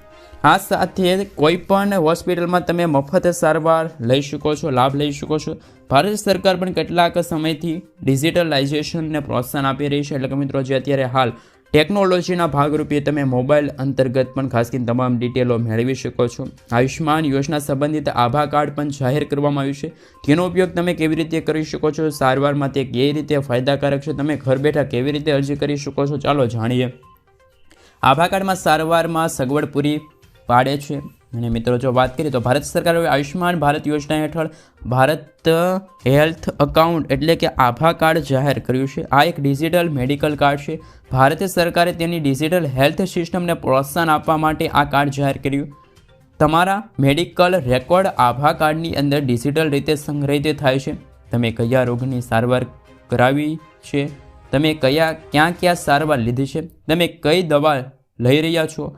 A: આ સાથે કોઈ પણ હોસ્પિટલમાં તમે મફત સારવાર લઈ શકો છો, લાભ લઈ શકો છો. ભારત સરકાર પણ કેટલાક સમયથી ડિજિટલાઇઝેશનને પ્રોત્સાહન આપી રહી છે. એટલે કે મિત્રો જે અત્યારે હાલ ટેકનોલોજીના ભાગરૂપે તમે મોબાઈલ અંતર્ગત પણ ખાસ કરીને તમામ ડિટેલો મેળવી શકો છો. આયુષ્માન યોજના સંબંધિત આભા કાર્ડ પણ જાહેર કરવામાં આવ્યું છે. તેનો ઉપયોગ તમે કેવી રીતે કરી શકો છો, સારવારમાં તે કેવી રીતે ફાયદાકારક છે, તમે ઘર બેઠા કેવી રીતે અરજી કરી શકો છો, ચાલો જાણીએ. આભા કાર્ડમાં સારવારમાં સગવડ પૂરી પાડે છે. અને મિત્રો જો વાત કરીએ તો ભારત સરકાર હવે આયુષ્માન ભારત યોજના હેઠળ ભારત હેલ્થ એકાઉન્ટ એટલે કે આભા કાર્ડ જાહેર કર્યું છે. આ એક ડિજિટલ મેડિકલ કાર્ડ છે. ભારત સરકારે તેની ડિજિટલ હેલ્થ સિસ્ટમને પ્રોત્સાહન આપવા માટે આ કાર્ડ જાહેર કર્યું. તમારા મેડિકલ રેકોર્ડ આભા કાર્ડની અંદર ડિજિટલ રીતે સંગ્રહિત થાય છે. તમે કયા રોગની સારવાર કરાવી છે, તમે ક્યાં સારવાર લીધી છે, તમે કઈ દવા લઈ રહ્યા છો,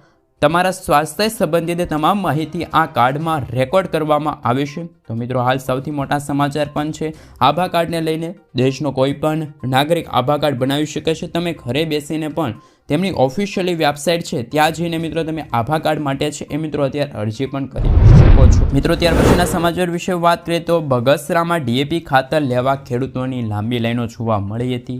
A: તમારા સ્વાસ્થ્ય સંબંધિત તમામ માહિતી આ કાર્ડમાં રેકોર્ડ કરવામાં આવે છે. તો મિત્રો હાલ સૌથી મોટા સમાચાર પણ છે આભા કાર્ડને લઈને. દેશનો કોઈ પણ નાગરિક આભા કાર્ડ બનાવી શકે છે. તમે ઘરે બેસીને પણ તેમની ઓફિશિયલી વેબસાઇટ છે ત્યાં જઈને મિત્રો તમે આભા કાર્ડ માટે છે એ મિત્રો અત્યારે અરજી પણ કરી શકો છો. મિત્રો ત્યાર પછીના સમાચાર વિશે વાત કરીએ તો બગસરામાં ડીએપી ખાતર લેવા ખેડૂતોની લાંબી લાઈનો જોવા મળી હતી.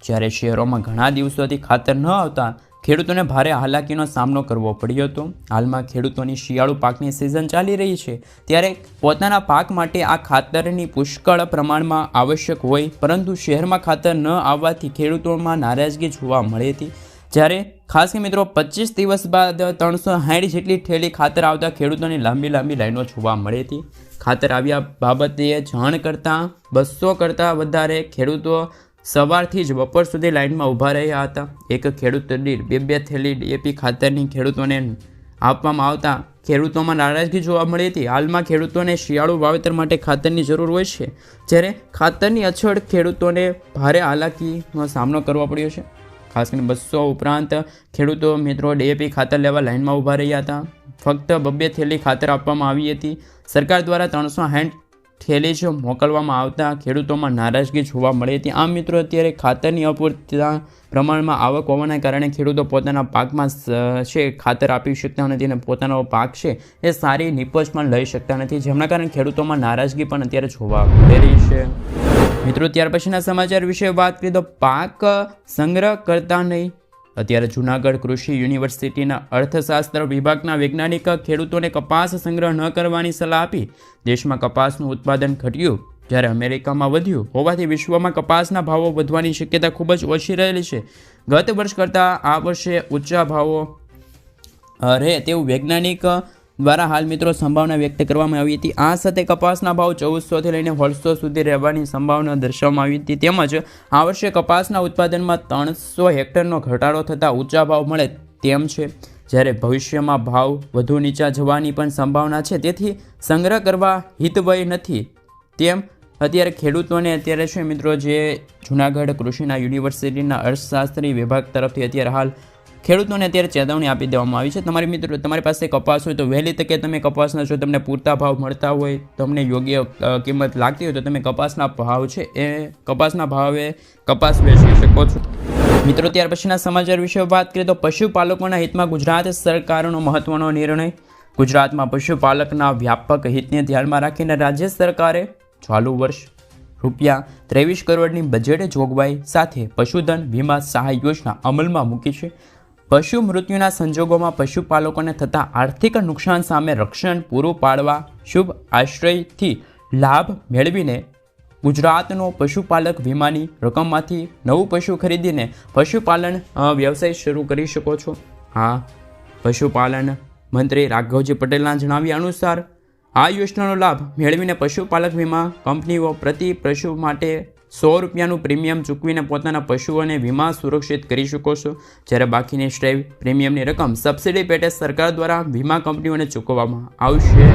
A: જ્યારે શહેરોમાં ઘણા દિવસોથી ખાતર ન આવતા ખેડૂતોને ભારે હાલાકીનો સામનો કરવો પડ્યો હતો. હાલમાં ખેડૂતોની શિયાળુ પાકની સિઝન ચાલી રહી છે ત્યારે પોતાના પાક માટે આ ખાતરની પુષ્કળ પ્રમાણમાં આવશ્યક હોય, પરંતુ શહેરમાં ખાતર ન આવવાથી ખેડૂતોમાં નારાજગી જોવા મળી હતી. જ્યારે ખાસ કે મિત્રો 25 દિવસ બાદ 360 જેટલી થેલી ખાતર આવતા ખેડૂતોની લાંબી લાઈનો જોવા મળી હતી. ખાતર આવ્યા બાબતે જાણ કરતાં 200 કરતાં વધારે ખેડૂતો સવારથી જ બપોર સુધી લાઇનમાં ઊભા રહ્યા હતા. એક ખેડૂત દીઠ 2 થેલી ડીએપી ખાતરની ખેડૂતોને આપવામાં આવતા ખેડૂતોમાં નારાજગી જોવા મળી હતી. હાલમાં ખેડૂતોને શિયાળુ વાવેતર માટે ખાતરની જરૂર હોય છે, જ્યારે ખાતરની અછત ખેડૂતોને ભારે હાલાકીનો સામનો કરવો પડ્યો છે. ખાસ કરીને 200 ઉપરાંત ખેડૂતો મિત્રો ડીએપી ખાતર લેવા લાઇનમાં ઊભા રહ્યા હતા. ફક્ત 2 થેલી ખાતર આપવામાં આવી હતી. સરકાર દ્વારા 360 થેલી જ મોકલવામાં આવતા ખેડૂતોમાં નારાજગી જોવા મળી હતી. આમ મિત્રો અત્યારે ખાતરની અપૂરતા પ્રમાણમાં આવક હોવાના કારણે ખેડૂતો પોતાના પાકમાં છે ખાતર આપી શકતા નથી અને પોતાનો પાક છે એ સારી નિપજ પણ લઈ શકતા નથી, જેમના કારણે ખેડૂતોમાં નારાજગી પણ અત્યારે જોવા મળી રહી છે. મિત્રો ત્યાર પછીના સમાચાર વિશે વાત કરીએ તો પાક સંગ્રહ કરતા નહીં. અત્યારે જૂનાગઢ કૃષિ યુનિવર્સિટીના અર્થશાસ્ત્ર વિભાગના વૈજ્ઞાનિક ખેડૂતોને કપાસ સંગ્રહ ન કરવાની સલાહ આપી. દેશમાં કપાસનું ઉત્પાદન ઘટ્યું જ્યારે અમેરિકામાં વધ્યું હોવાથી વિશ્વમાં કપાસના ભાવો વધવાની શક્યતા ખૂબ જ ઓછી રહેલી છે. ગત વર્ષ કરતાં આ વર્ષે ઊંચા ભાવો રહે તેવું વૈજ્ઞાનિક દ્વારા હાલ મિત્રો સંભાવના વ્યક્ત કરવામાં આવી હતી. આ સાથે કપાસના ભાવ 1400થી લઈને 1800 સુધી રહેવાની સંભાવના દર્શાવવામાં આવી હતી. તેમજ આ વર્ષે કપાસના ઉત્પાદનમાં 300 હેક્ટરનો ઘટાડો થતાં ઊંચા ભાવ મળે તેમ છે, જ્યારે ભવિષ્યમાં ભાવ વધુ નીચા જવાની પણ સંભાવના છે. તેથી સંગ્રહ કરવા હિતવય નથી તેમ અત્યારે ખેડૂતોને અત્યારે છે મિત્રો જે જૂનાગઢ કૃષિના યુનિવર્સિટીના અર્થશાસ્ત્રી વિભાગ તરફથી અત્યારે હાલ ખેડૂતોને અત્યારે ચેતવણી આપી દેવામાં આવી છે. તમારી પાસે કપાસ હોય તો વહેલી તકે તમે કપાસના જો તમને પૂરતા ભાવ મળતા હોય, તમને યોગ્ય કિંમત લાગતી હોય તો તમે કપાસના ભાવ છે એ કપાસના ભાવે કપાસ વેચી શકો છો. મિત્રો ત્યાર પછીના સમાચાર વિશે વાત કરીએ તો પશુપાલકોના હિતમાં ગુજરાત સરકારનો મહત્વનો નિર્ણય. ગુજરાતમાં પશુપાલકના વ્યાપક હિતને ધ્યાનમાં રાખીને રાજ્ય સરકારે ચાલુ વર્ષ ₹23 કરોડની બજેટ જોગવાઈ સાથે પશુધન વીમા સહાય યોજના અમલમાં મૂકી છે. પશુ મૃત્યુના સંજોગોમાં પશુપાલકોને થતા આર્થિક નુકસાન સામે રક્ષણ પૂરું પાડવા શુભ આશ્રયથી લાભ મેળવીને ગુજરાતનો પશુપાલક વીમાની રકમમાંથી નવું પશુ ખરીદીને પશુપાલન વ્યવસાય શરૂ કરી શકો છો. હા, પશુપાલન મંત્રી રાઘવજી પટેલના જણાવ્યા અનુસાર આ યોજનાનો લાભ મેળવીને પશુપાલક વીમા કંપનીઓ પ્રતિ પશુ માટે ₹100 પ્રીમિયમ ચૂકવીને પોતાના પશુઓને વીમા સુરક્ષિત કરી શકો છો. જ્યારે બાકીની સ્ટેજ પ્રીમિયમની રકમ સબસિડી પેટે સરકાર દ્વારા વીમા કંપનીઓને ચૂકવવામાં આવશે.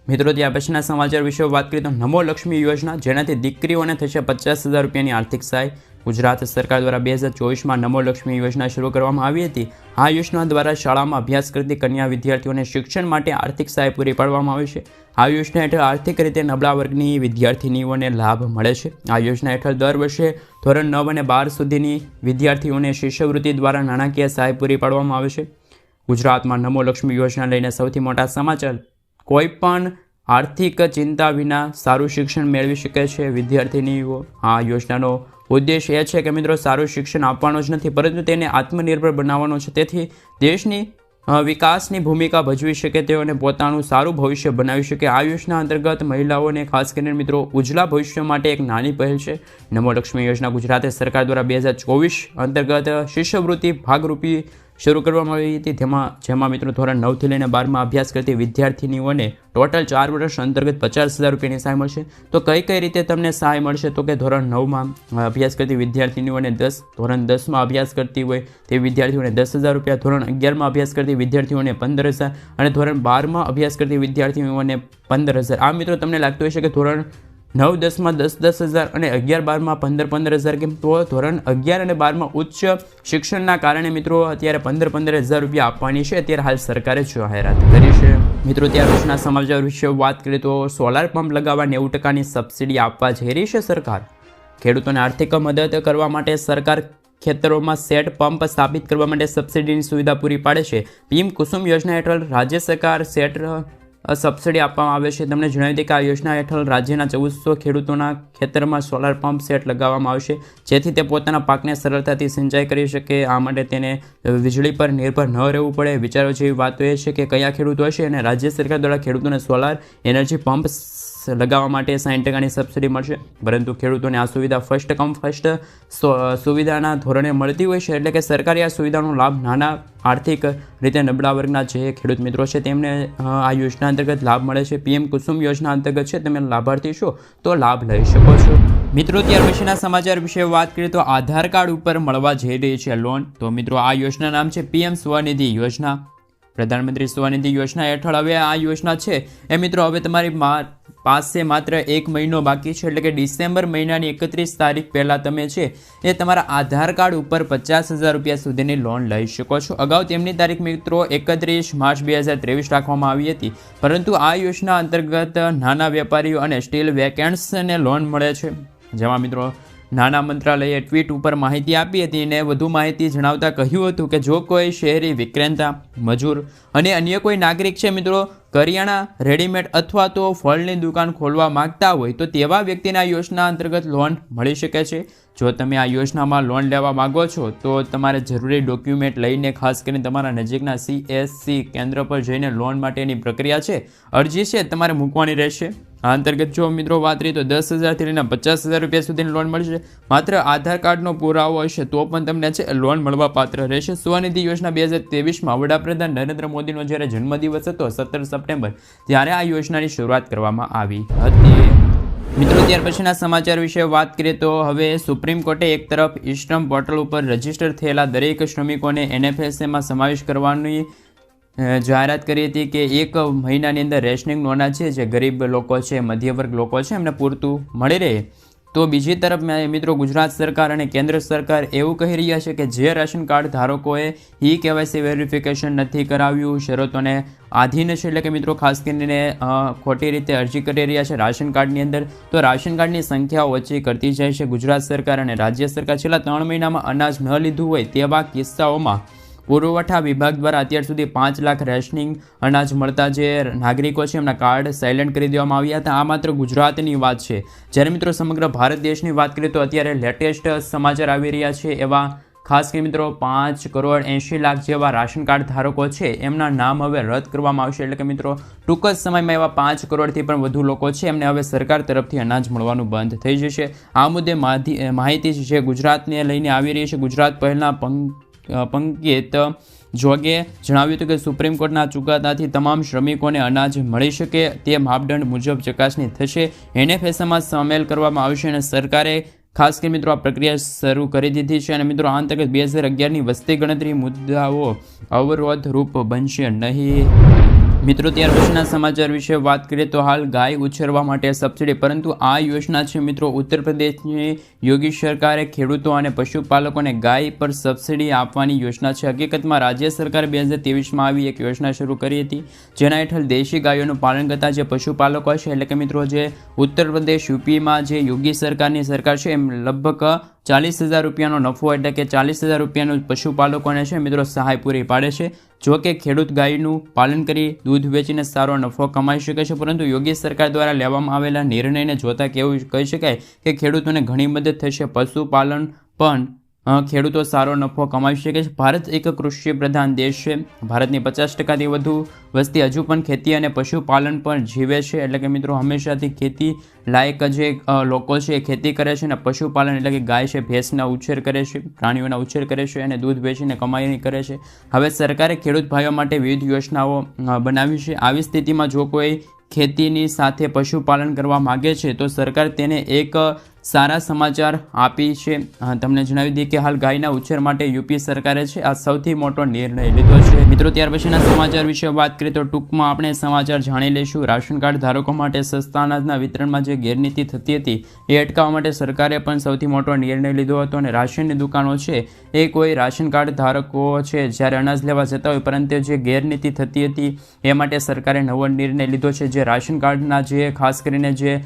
A: મિત્રો, ત્યાર પછીના સમાચાર વિશે વાત કરીએ તો નમો લક્ષ્મી યોજના, જેનાથી દીકરીઓને થશે ₹50,000ની આર્થિક સહાય. ગુજરાત સરકાર દ્વારા 2024માં નમો લક્ષ્મી યોજના શરૂ કરવામાં આવી હતી. આ યોજના દ્વારા શાળામાં અભ્યાસ કરતી કન્યા વિદ્યાર્થીઓને શિક્ષણ માટે આર્થિક સહાય પૂરી પાડવામાં આવે છે. આ યોજના હેઠળ આર્થિક રીતે નબળા વર્ગની વિદ્યાર્થીનીઓને લાભ મળે છે. આ યોજના હેઠળ દર વર્ષે ધોરણ 9 અને 12 સુધીની વિદ્યાર્થીઓને શિષ્યવૃત્તિ દ્વારા નાણાકીય સહાય પૂરી પાડવામાં આવે છે. ગુજરાતમાં નમો લક્ષ્મી યોજના લઈને સૌથી મોટા સમાચાર. કોઈ પણ આર્થિક ચિંતા વિના સારું શિક્ષણ મેળવી શકે છે વિદ્યાર્થીનીઓ. આ યોજનાનો ઉદ્દેશ એ છે કે મિત્રો સારું શિક્ષણ આપવાનો જ નથી, પરંતુ તેને આત્મનિર્ભર બનાવવાનો છે. તેથી દેશની વિકાસની ભૂમિકા ભજવી શકે તેઓને પોતાનું સારું ભવિષ્ય બનાવી શકે. આ યોજના અંતર્ગત મહિલાઓને ખાસ કરીને મિત્રો ઉજ્જવળ ભવિષ્ય માટે એક નાની પહેલ છે. નમો લક્ષ્મી યોજના ગુજરાત સરકાર દ્વારા 2024 અંતર્ગત શિષ્યવૃત્તિ ભાગરૂપી શરૂ કરવામાં આવી હતી. જેમાં મિત્રો ધોરણ 9 થી લઈને 12માં અભ્યાસ કરતી વિદ્યાર્થીનીઓને ટોટલ 4 વર્ષ અંતર્ગત ₹50,000ની સહાય મળશે. તો કઈ રીતે તમને સહાય મળશે? તો કે ધોરણ 9માં અભ્યાસ કરતી વિદ્યાર્થીનીઓને ધોરણ 10માં અભ્યાસ કરતી હોય તે વિદ્યાર્થીઓને ₹10,000, ધોરણ 11માં અભ્યાસ કરતી વિદ્યાર્થીઓને 15,000 અને ધોરણ 12માં અભ્યાસ કરતી વિદ્યાર્થીઓને 15,000. આ મિત્રો તમને લાગતું હશે કે ધોરણ 9-10માં 10,000 અને 11-12માં 15,000 કેમ? તો ધોરણ 11 અને 12માં ઉચ્ચ શિક્ષણના કારણે મિત્રો અત્યારે 15,000 રૂપિયા આપવાની છે. અત્યારે હાલ સરકારે જાહેરાત કરી છે. મિત્રો, ત્યાર પછીના સમાચાર વિશે વાત કરીએ તો સોલાર પંપ લગાવવા 90%ની સબસિડી આપવા જઈ રહી છે સરકાર. ખેડૂતોને આર્થિક મદદ કરવા માટે સરકાર ખેતરોમાં સેટ પંપ સ્થાપિત કરવા માટે સબસિડીની સુવિધા પૂરી પાડે છે. પીએમ કુસુમ યોજના હેઠળ રાજ્ય સરકાર સેટ સબસિડી આપવામાં આવે છે. તમને જણાવી દઈએ કે આ યોજના હેઠળ રાજ્યના 1400 ખેડૂતોના ખેતરમાં સોલાર પંપ સેટ લગાવવામાં આવશે, જેથી તે પોતાના પાકને સરળતાથી સિંચાઈ કરી શકે. આ માટે તેને વીજળી પર નિર્ભર ન રહેવું પડે. વિચારો જેવી વાત એ છે કે કયા ખેડૂતો હશે અને રાજ્ય સરકાર દ્વારા ખેડૂતોને સોલાર એનર્જી પંપ લગાવવા માટે 60%ની સબસિડી મળશે. પરંતુ ખેડૂતોને આ સુવિધા ફર્સ્ટ કમ ફર્સ્ટ સુવિધાના ધોરણે મળતી હોય છે. એટલે કે સરકારી આ સુવિધાનો લાભ નાના આર્થિક રીતે નબળા વર્ગના જે ખેડૂત મિત્રો છે તેમને આ યોજના અંતર્ગત લાભ મળે છે. પીએમ કુસુમ યોજના અંતર્ગત છે તમે લાભાર્થી છો તો લાભ લઈ શકો છો. મિત્રો, ત્યાર પછીના સમાચાર વિશે વાત કરીએ તો આધાર કાર્ડ ઉપર મળવા જઈ રહી છે લોન. તો મિત્રો, આ યોજના નામ છે પીએમ સ્વનિધિ યોજના. પ્રધાનમંત્રી સ્વનિધિ યોજના હેઠળ હવે આ યોજના છે એ મિત્રો હવે તમારી પાસે માત્ર 1 મહિનો બાકી છે. એટલે કે ડિસેમ્બર મહિનાની 31 તારીખ પહેલાં તમે છે એ તમારા આધાર કાર્ડ ઉપર ₹50,000 સુધીની લોન લઈ શકો છો. અગાઉ તેમની તારીખ મિત્રો 31 માર્ચ 2023 રાખવામાં આવી હતી, પરંતુ આ યોજના અંતર્ગત નાના વેપારીઓ અને સ્ટીલ વેકેન્ટ્સને લોન મળે છે. જેમાં મિત્રો નાણા મંત્રાલયે ટ્વીટ ઉપર માહિતી આપી હતી અને વધુ માહિતી જણાવતા કહ્યું હતું કે જો કોઈ શહેરી વિક્રેતા, મજૂર અને અન્ય કોઈ નાગરિક છે મિત્રો કરિયાણા, રેડીમેડ અથવા તો ફળની દુકાન ખોલવા માંગતા હોય તો તેવા વ્યક્તિને આ યોજના અંતર્ગત લોન મળી શકે છે. જો તમે આ યોજનામાં લોન લેવા માંગો છો તો તમારે જરૂરી ડોક્યુમેન્ટ લઈને ખાસ કરીને તમારા નજીકના CSC કેન્દ્ર પર જઈને લોન માટેની પ્રક્રિયા છે અરજી છે તમારે મૂકવાની રહેશે. આ અંતર્ગત જો મિત્રો વાત કરીએ તો 10,000થી લઈને ₹50,000 સુધીની લોન મળશે. માત્ર આધાર કાર્ડનો પુરાવો હશે તો પણ તમને છે લોન મળવા પાત્ર રહેશે. સ્વનિધિ યોજના 2023માં વડાપ્રધાન નરેન્દ્ર મોદીનો જ્યારે જન્મદિવસ હતો 17 સપ્ટેમ્બર ત્યારે આ યોજનાની શરૂઆત કરવામાં આવી હતી. મિત્રો, ત્યાર પછીના સમાચાર વિશે વાત કરીએ તો હવે સુપ્રીમ કોર્ટે એક તરફ ઈ-શ્રમ પોર્ટલ ઉપર રજીસ્ટર થયેલા દરેક શ્રમિકોને NFSAમાં સમાવેશ કરવાની જાહેરાત કરી હતી કે 1 મહિનાની અંદર રેશનિંગ નોના છે જે ગરીબ લોકો છે, મધ્યવર્ગ લોકો છે એમને પૂરતું મળી રહે. તો બીજી તરફ મિત્રો ગુજરાત સરકાર અને કેન્દ્ર સરકાર એવું કહી રહ્યા છે કે જે રાશન કાર્ડ ધારકોએ KYC વેરિફિકેશન નથી કરાવ્યું, શરતોને આધીન છે, એટલે કે મિત્રો ખાસ કરીને ખોટી રીતે અરજી કરી રહ્યા છે રાશન કાર્ડની અંદર, તો રાશન કાર્ડની સંખ્યા ઓછી કરતી જાય છે. ગુજરાત સરકાર અને રાજ્ય સરકાર છેલ્લા 3 મહિનામાં અનાજ ન લીધું હોય તેવા કિસ્સાઓમાં પુરવઠા વિભાગ દ્વારા અત્યાર સુધી 5 લાખ રેશનિંગ અનાજ મળતા જે નાગરિકો છે એમના કાર્ડ સાયલેન્ટ કરી દેવામાં આવ્યા હતા. આ માત્ર ગુજરાતની વાત છે. જ્યારે મિત્રો સમગ્ર ભારત દેશની વાત કરીએ તો અત્યારે લેટેસ્ટ સમાચાર આવી રહ્યા છે એવા ખાસ કરીને મિત્રો 5,80,00,000 જેવા રાશન કાર્ડ ધારકો છે એમના નામ હવે રદ કરવામાં આવશે. એટલે કે મિત્રો ટૂંક જ સમયમાં એવા 5 કરોડથી પણ વધુ લોકો છે એમને હવે સરકાર તરફથી અનાજ મળવાનું બંધ થઈ જશે. આ મુદ્દે માહિતી છે ગુજરાતને લઈને આવી રહી છે. ગુજરાત પહેલા પંકિત જોગે જણાવ્યું હતું કે સુપ્રીમ કોર્ટના ચુકાદાથી તમામ શ્રમિકોને અનાજ મળી શકે તે માપદંડ મુજબ ચકાસણી થશે. NFSમાં સામેલ કરવામાં આવશે અને સરકારે ખાસ કરીને મિત્રો આ પ્રક્રિયા શરૂ કરી દીધી છે. અને મિત્રો આ અંતર્ગત 2011ની વસ્તી ગણતરી મુદ્દાઓ અવરોધરૂપ બનશે નહીં. મિત્રો ત્યાર પછીના સમાચાર વિશે વાત કરીએ તો હાલ ગાય ઉછેરવા માટે સબસિડી, પરંતુ આ યોજના છે મિત્રો ઉત્તર પ્રદેશની યોગી સરકારે ખેડૂતો અને પશુપાલકોને ગાય પર સબસિડી આપવાની યોજના છે. હકીકતમાં રાજ્ય સરકારે 2023માં આવી એક યોજના શરૂ કરી હતી જેના હેઠળ દેશી ગાયોનું પાલન કરતા જે પશુપાલકો છે, એટલે કે મિત્રો જે ઉત્તર પ્રદેશ યુપીમાં જે યોગી સરકારની સરકાર છે એમ લગભગ 40,000 રૂપિયાનો નફો એટલે કે 40,000 રૂપિયાનું પશુપાલકોને છે મિત્રો સહાય પૂરી પાડે છે. જો કે ખેડૂત ગાયનું પાલન કરી દૂધ વેચીને સારો નફો કમાઈ શકે છે, પરંતુ યોગી સરકાર દ્વારા લેવામાં આવેલા નિર્ણયને જોતા કેવું કહી શકાય કે ખેડૂતોને ઘણી મદદ થશે. પશુપાલન પણ ખેડૂતો સારો નફો કમાવી શકે છે. ભારત એક કૃષિ પ્રધાન દેશ છે. ભારતની 50%થી વધુ વસ્તી હજુ પણ ખેતી અને પશુપાલન પર જીવે છે. એટલે કે મિત્રો હંમેશાથી ખેતી લાયક જે લોકો છે એ ખેતી કરે છે અને પશુપાલન એટલે કે ગાય છે ભેંસના ઉછેર કરે છે, પ્રાણીઓના ઉછેર કરે છે અને દૂધ વેચીને કમાણી કરે છે. હવે સરકારે ખેડૂત ભાઈઓ માટે વિવિધ યોજનાઓ બનાવી છે. આવી સ્થિતિમાં જો કોઈ ખેતીની સાથે પશુપાલન કરવા માગે છે તો સરકાર તેને એક સારા સમાચાર આપી છે. તમને જણાવી દઈએ કે હાલ ગાયના ઉછેર માટે યુપી સરકારે છે આ સૌથી મોટો નિર્ણય લીધો છે. મિત્રો ત્યાર પછીના સમાચાર વિશે વાત કરીએ તો ટૂંકમાં આપણે સમાચાર જાણી લઈશું. રાશન કાર્ડ ધારકો માટે સસ્તા અનાજના વિતરણમાં જે ગેરનીતિ થતી હતી એ અટકાવવા માટે સરકારે પણ સૌથી મોટો નિર્ણય લીધો હતો. અને રાશનની દુકાનો છે એ કોઈ રાશન કાર્ડ ધારકો છે જ્યારે અનાજ લેવા જતા હોય પરંતુ જે ગેરનીતિ થતી હતી એ માટે સરકારે નવો નિર્ણય લીધો છે. જે રાશન કાર્ડના જે ખાસ કરીને જે